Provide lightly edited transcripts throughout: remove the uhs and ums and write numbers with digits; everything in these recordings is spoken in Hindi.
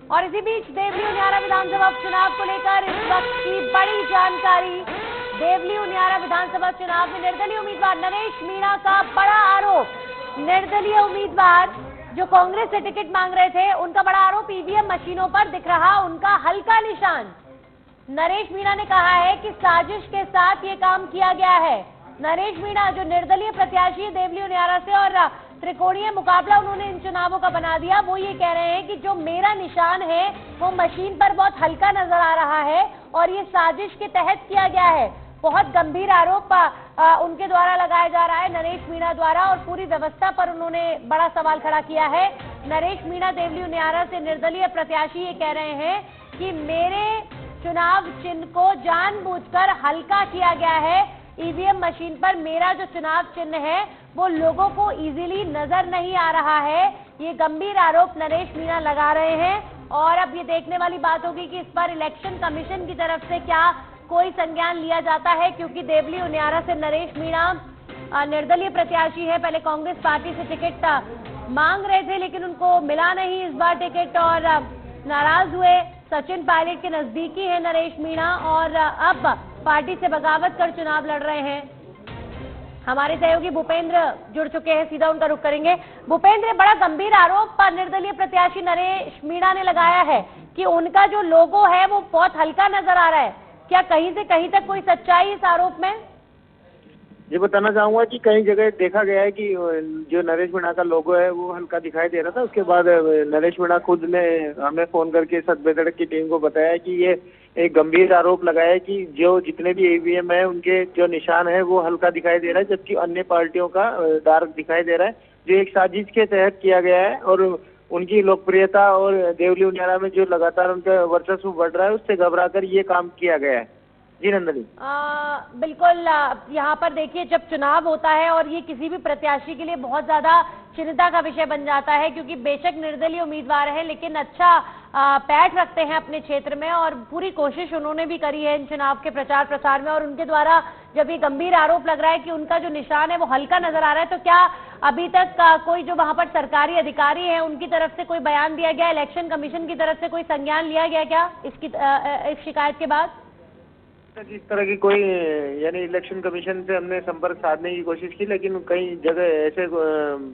और इसी बीच देवली उनियारा विधानसभा चुनाव को लेकर इस वक्त की बड़ी जानकारी। देवली उनियारा विधानसभा चुनाव में निर्दलीय उम्मीदवार नरेश मीणा का बड़ा आरोप। निर्दलीय उम्मीदवार जो कांग्रेस से टिकट मांग रहे थे, उनका बड़ा आरोप ईवीएम मशीनों पर दिख रहा उनका हल्का निशान। नरेश मीणा ने कहा है कि साजिश के साथ ये काम किया गया है। नरेश मीणा जो निर्दलीय प्रत्याशी है देवली उनियारा से और त्रिकोणीय मुकाबला उन्होंने इन चुनावों का बना दिया, वो ये कह रहे हैं कि जो मेरा निशान है वो मशीन पर बहुत हल्का नजर आ रहा है और ये साजिश के तहत किया गया है। बहुत गंभीर आरोप उनके द्वारा लगाया जा रहा है नरेश मीणा द्वारा और पूरी व्यवस्था पर उन्होंने बड़ा सवाल खड़ा किया है। नरेश मीणा देवली उनियारा से निर्दलीय प्रत्याशी ये कह रहे हैं कि मेरे चुनाव चिन्ह को जानबूझकर हल्का किया गया है। ईवीएम मशीन पर मेरा जो चुनाव चिन्ह है वो लोगों को इजीली नजर नहीं आ रहा है। ये गंभीर आरोप नरेश मीणा लगा रहे हैं और अब ये देखने वाली बात होगी कि इस पर इलेक्शन कमीशन की तरफ से क्या कोई संज्ञान लिया जाता है, क्योंकि देवली उनियारा से नरेश मीणा निर्दलीय प्रत्याशी है। पहले कांग्रेस पार्टी से टिकट मांग रहे थे लेकिन उनको मिला नहीं इस बार टिकट और नाराज हुए। सचिन पायलट के नजदीकी है नरेश मीणा और अब पार्टी से बगावत कर चुनाव लड़ रहे हैं। हमारे सहयोगी भूपेंद्र जुड़ चुके हैं, सीधा उनका रुख करेंगे। भूपेंद्र, बड़ा गंभीर आरोप निर्दलीय प्रत्याशी नरेश मीणा ने लगाया है कि उनका जो लोगो है वो बहुत हल्का नजर आ रहा है। क्या कहीं से कहीं तक कोई सच्चाई इस आरोप में? ये बताना चाहूंगा कि कई जगह देखा गया है कि जो नरेश मीणा का लोगो है वो हल्का दिखाई दे रहा था। उसके बाद नरेश मीणा खुद ने हमें फोन करके सतबेदड़ की टीम को बताया कि ये एक गंभीर आरोप लगाया है कि जो जितने भी ईवीएम है उनके जो निशान है वो हल्का दिखाई दे रहा है, जबकि अन्य पार्टियों का डार्क दिखाई दे रहा है, जो एक साजिश के तहत किया गया है। और उनकी लोकप्रियता और देवली उनियारा में जो लगातार उनका वर्चस्व बढ़ रहा है उससे घबरा कर ये काम किया गया है। जी नंदनी, बिल्कुल। यहाँ पर देखिए, जब चुनाव होता है और ये किसी भी प्रत्याशी के लिए बहुत ज्यादा चिंता का विषय बन जाता है, क्योंकि बेशक निर्दलीय उम्मीदवार है लेकिन अच्छा पैठ रखते हैं अपने क्षेत्र में और पूरी कोशिश उन्होंने भी करी है इन चुनाव के प्रचार प्रसार में। और उनके द्वारा जब ये गंभीर आरोप लग रहा है कि उनका जो निशान है वो हल्का नजर आ रहा है, तो क्या अभी तक कोई जो वहां पर सरकारी अधिकारी है उनकी तरफ से कोई बयान दिया गया, इलेक्शन कमीशन की तरफ से कोई संज्ञान लिया गया क्या इस शिकायत के बाद? इस तरह की कोई यानी इलेक्शन कमीशन से हमने संपर्क साधने की कोशिश की, लेकिन कई जगह ऐसे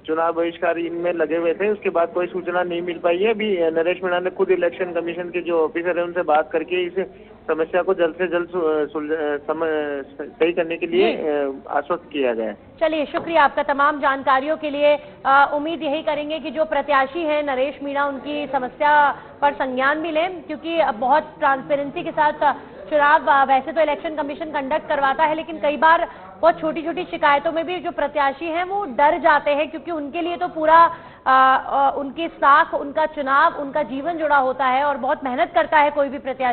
चुनाव बहिष्कार इनमें लगे हुए थे, उसके बाद कोई सूचना नहीं मिल पाई है। अभी नरेश मीणा ने खुद इलेक्शन कमीशन के जो ऑफिसर है उनसे बात करके इस समस्या को जल्द से जल्द सही करने के लिए आश्वस्त किया गया है। चलिए, शुक्रिया आपका तमाम जानकारियों के लिए। उम्मीद यही करेंगे कि जो प्रत्याशी हैं नरेश मीणा उनकी समस्या पर संज्ञान भी लें, क्योंकि बहुत ट्रांसपेरेंसी के साथ चुनाव वैसे तो इलेक्शन कमीशन कंडक्ट करवाता है, लेकिन कई बार बहुत छोटी छोटी शिकायतों में भी जो प्रत्याशी हैं वो डर जाते हैं, क्योंकि उनके लिए तो पूरा उनकी साख, उनका चुनाव, उनका जीवन जुड़ा होता है और बहुत मेहनत करता है कोई भी प्रत्याशी।